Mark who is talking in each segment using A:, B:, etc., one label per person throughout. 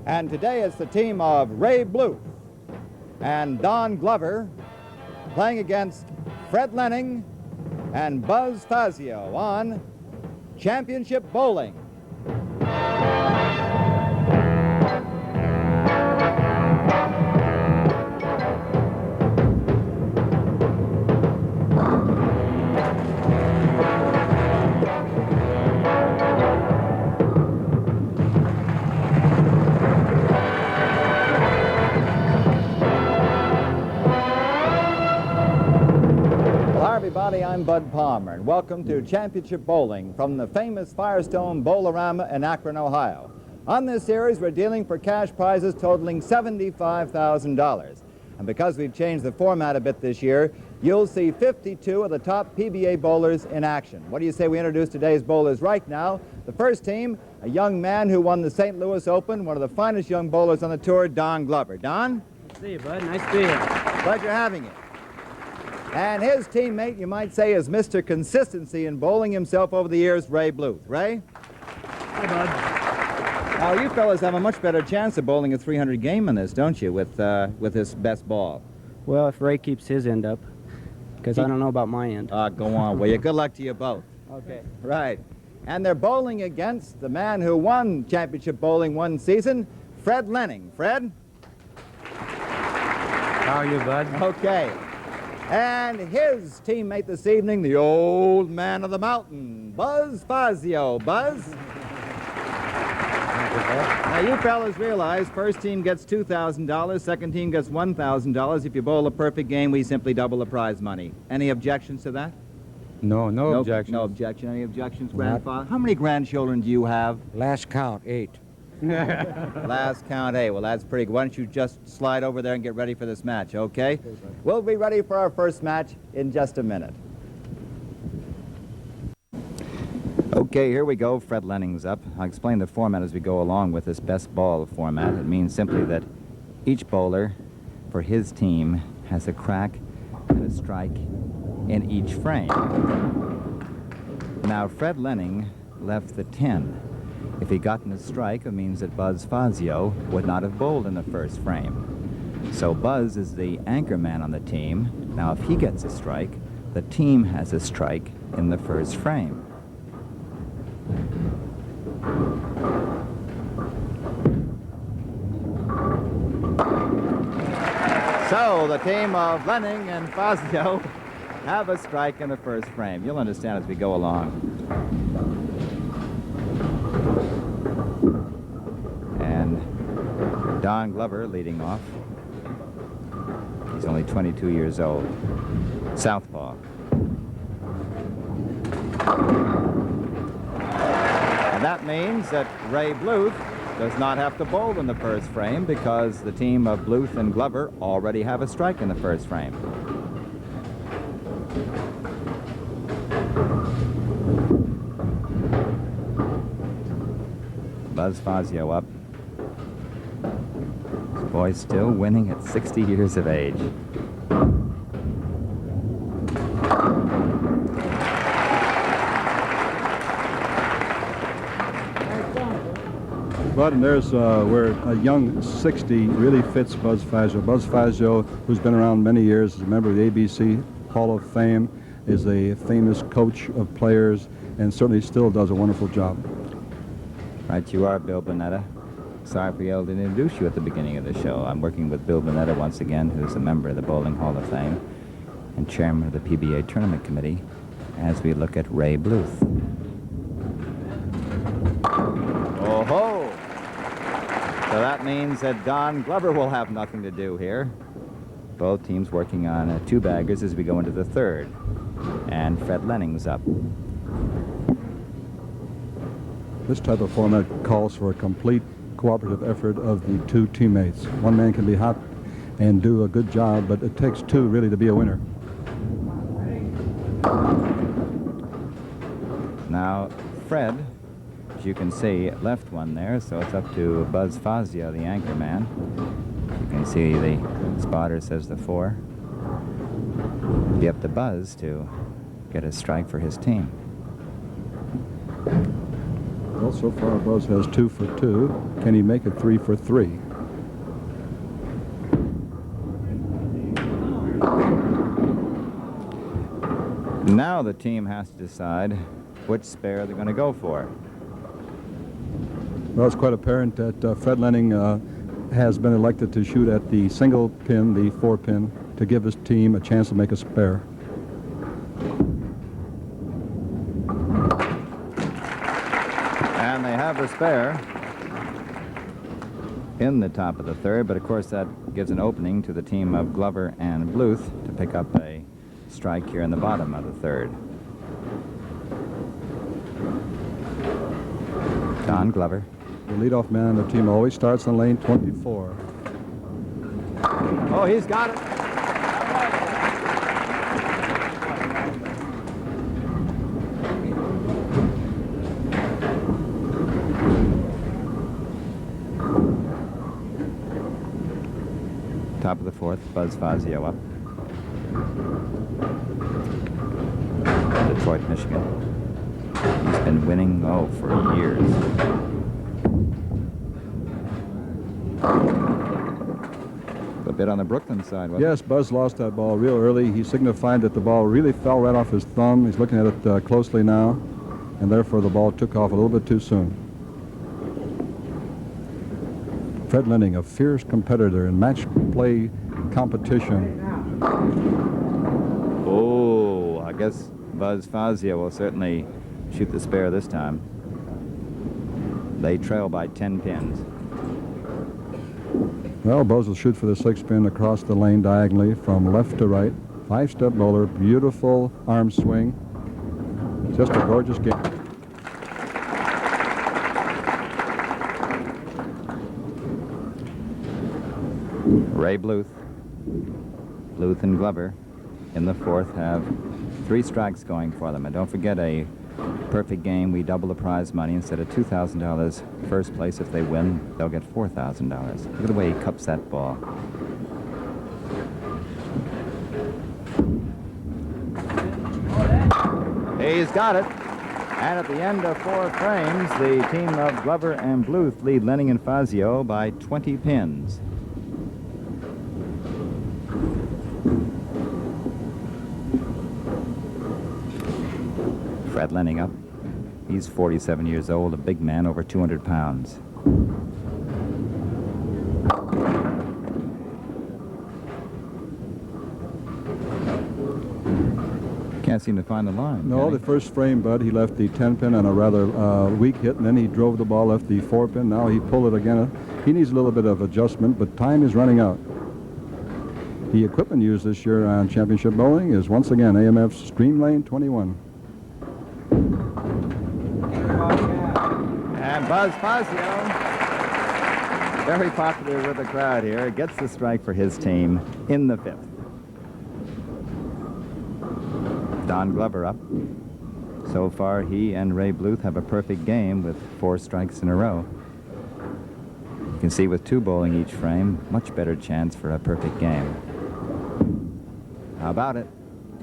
A: And today it's the team of Ray Bluth and Don Glover playing against Fred Lening and Buzz Fazio on Championship Bowling. Everybody, I'm Bud Palmer, and welcome to Championship Bowling from the famous Firestone Bowl-A-Rama in Akron, Ohio. On this series, we're dealing for cash prizes totaling $75,000. And because we've changed the format a bit this year, you'll see 52 of the top PBA bowlers in action. What do you say we introduce today's bowlers right now? The first team, a young man who won the St. Louis Open, one of the finest young bowlers on the tour, Don Glover. Don?
B: Nice to see you, Bud. Nice to see you.
A: Pleasure having you. And his teammate, you might say, is Mr. Consistency in bowling himself over the years, Ray Bluth. Ray?
B: Hi, Bud.
A: Now, you fellas have a much better chance of bowling a 300 game in this, don't you, with this best ball?
B: Well, if Ray keeps his end up, because I don't know about my end.
A: Go on, will you? Good luck to you both.
B: Okay.
A: Right. And they're bowling against the man who won championship bowling one season, Fred Lening. Fred?
B: How are you, Bud?
A: Okay. And his teammate this evening, the old man of the mountain, Buzz Fazio. Buzz? Now, you fellas realize first team gets $2,000, second team gets $1,000. If you bowl a perfect game, we simply double the prize money. Any objections to that?
C: No objection.
A: No objection. Any objections, grandfather? How many grandchildren do you have?
C: Last count, 8.
A: Last count 8. Well, that's pretty good. Why don't you just slide over there and get ready for this match, okay? We'll be ready for our first match in just a minute. Okay, here we go. Fred Lening's up. I'll explain the format as we go along with this best ball format. It means simply that each bowler for his team has a crack and a strike in each frame. Now, Fred Lening left the 10. If he'd gotten a strike, it means that Buzz Fazio would not have bowled in the first frame. So Buzz is the anchor man on the team. Now, if he gets a strike, the team has a strike in the first frame. So the team of Lening and Fazio have a strike in the first frame. You'll understand as we go along. Don Glover leading off. He's only 22 years old. Southpaw. And that means that Ray Bluth does not have to bowl in the first frame because the team of Bluth and Glover already have a strike in the first frame. Buzz Fazio up. Boy still winning at 60 years of age.
D: Bud, and there's where a young 60 really fits Buzz Fazio. Buzz Fazio, who's been around many years, is a member of the ABC Hall of Fame, is a famous coach of players, and certainly still does a wonderful job.
A: Right, you are Bill Bunetta. Sorry for being able to introduce you at the beginning of the show. I'm working with Bill Bunetta once again, who's a member of the Bowling Hall of Fame and chairman of the PBA Tournament Committee, as we look at Ray Bluth. Oh-ho! So that means that Don Glover will have nothing to do here. Both teams working on two-baggers as we go into the third. And Fred Lening's up.
D: This type of format calls for a complete cooperative effort of the two teammates. One man can be hot and do a good job, but it takes two really to be a winner.
A: Now, Fred, as you can see, left one there, so it's up to Buzz Fazio, the anchor man. You can see the spotter says the 4. It'll be up to Buzz to get a strike for his team.
D: Well, so far Buzz has 2 for 2. Can he make it 3 for 3?
A: Now the team has to decide which spare they're going to go for.
D: Well, it's quite apparent that Fred Lening has been elected to shoot at the single pin, the 4-pin, to give his team a chance to make a spare.
A: And they have a spare in the top of the third, but of course that gives an opening to the team of Glover and Bluth to pick up a strike here in the bottom of the third. Don Glover.
D: The leadoff man on the team always starts on lane 24.
A: Oh, he's got it. Top of the fourth, Buzz Fazio up. Detroit, Michigan. He's been winning, for years. A bit on the Brooklyn side, wasn't
D: Yes, Buzz lost that ball real early. He signified that the ball really fell right off his thumb. He's looking at it closely now, and therefore the ball took off a little bit too soon. Fred Lening, a fierce competitor in match play competition.
A: Oh, I guess Buzz Fazio will certainly shoot the spare this time. They trail by 10 pins.
D: Well, Buzz will shoot for the 6-pin across the lane diagonally from left to right. 5-step bowler, beautiful arm swing. Just a gorgeous game.
A: Ray Bluth. Bluth and Glover in the fourth have 3 strikes going for them. And don't forget, a perfect game, we double the prize money. Instead of $2,000 first place, if they win, they'll get $4,000. Look at the way he cups that ball. He's got it. And at the end of 4 frames, the team of Glover and Bluth lead Lening and Fazio by 20 pins. Fred Lening up. He's 47 years old, a big man, over 200 pounds. Can't seem to find the line.
D: No, the first frame, Bud, he left the 10-pin on a rather weak hit, and then he drove the ball, left the 4-pin. Now he pulled it again. He needs a little bit of adjustment, but time is running out. The equipment used this year on Championship Bowling is once again AMF's Stream Lane 21.
A: And Buzz Fazio, very popular with the crowd here, gets the strike for his team in the 5th. Don Glover up. So far, he and Ray Bluth have a perfect game with 4 strikes in a row. You can see with 2 bowling each frame, much better chance for a perfect game. How about it?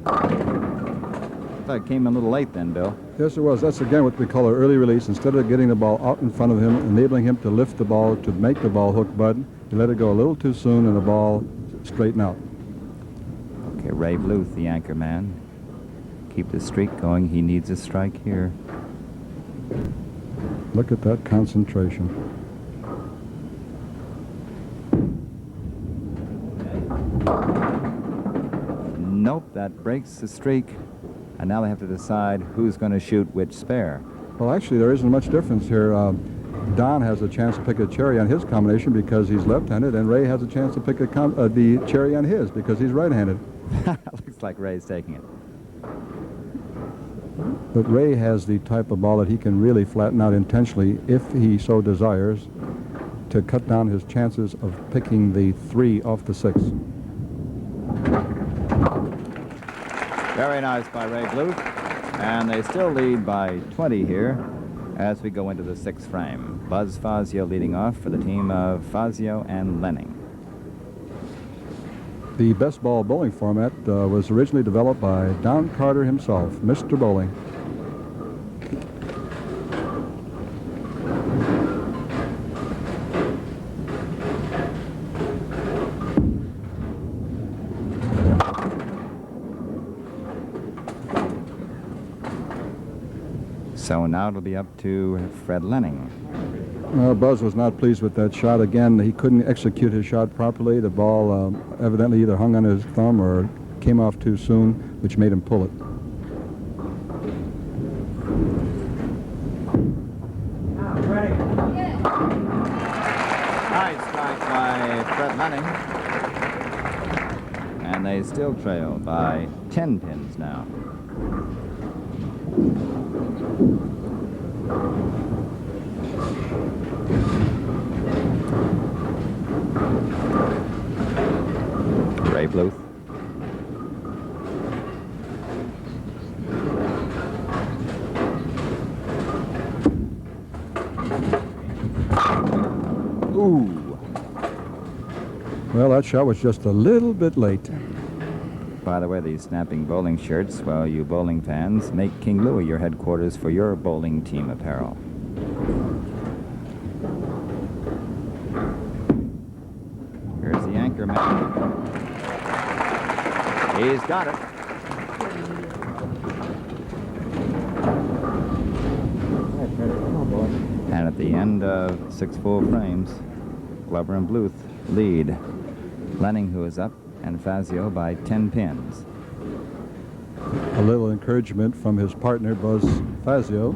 A: I thought it came a little late then, Bill.
D: Yes, it was. That's again what we call an early release. Instead of getting the ball out in front of him, enabling him to lift the ball to make the ball hook, Bud, he let it go a little too soon and the ball straightened out.
A: Okay, Ray Bluth, the anchor man. Keep the streak going. He needs a strike here.
D: Look at that concentration.
A: Nope, that breaks the streak. And now they have to decide who's going to shoot which spare.
D: Well, actually, there isn't much difference here. Don has a chance to pick a cherry on his combination because he's left-handed, and Ray has a chance to pick the cherry on his because he's right-handed.
A: Looks like Ray's taking it.
D: But Ray has the type of ball that he can really flatten out intentionally, if he so desires, to cut down his chances of picking the 3 off the 6.
A: Very nice by Ray Bluth. And they still lead by 20 here as we go into the 6th frame. Buzz Fazio leading off for the team of Fazio and Lening.
D: The best ball bowling format was originally developed by Don Carter himself, Mr. Bowling.
A: So now it'll be up to Fred Lening.
D: Buzz was not pleased with that shot. Again, he couldn't execute his shot properly. The ball evidently either hung on his thumb or came off too soon, which made him pull it.
A: Nice strike by Fred Lening. And they still trail by 10 pins now. Ray Bluth. Ooh.
D: Well, that shot was just a little bit late.
A: By the way, these snapping bowling shirts, well, you bowling fans, make King Louis your headquarters for your bowling team apparel. Here's the anchor man. He's got it. And at the end of 6 full frames, Glover and Bluth lead. Lening, who is up, and Fazio by 10 pins.
D: A little encouragement from his partner, Buzz Fazio.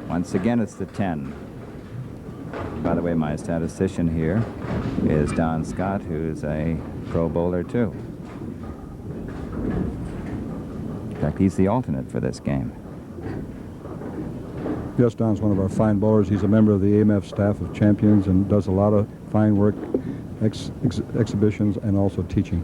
A: Once again, it's the 10. By the way, my statistician here is Don Scott, who's a pro bowler, too. In fact, he's the alternate for this game.
D: Yes, Don's one of our fine bowlers. He's a member of the AMF staff of champions and does a lot of fine work, exhibitions, and also teaching.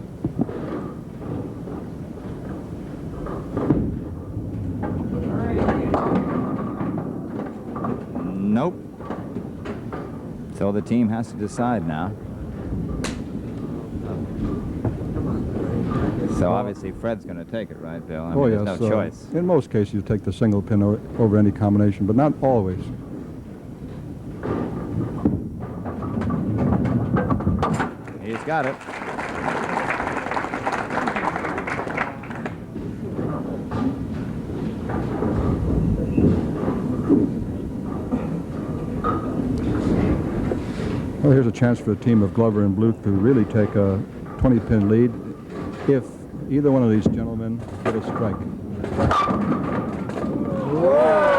A: Nope. So the team has to decide now. So obviously Fred's going to take it, right, Bill? I mean,
D: yes.
A: there's no choice.
D: In most cases, you take the single pin over any combination, but not always.
A: He's got it.
D: Well, here's a chance for the team of Glover and Bluth to really take a 20-pin lead if either one of these gentlemen get a strike.
A: Whoa!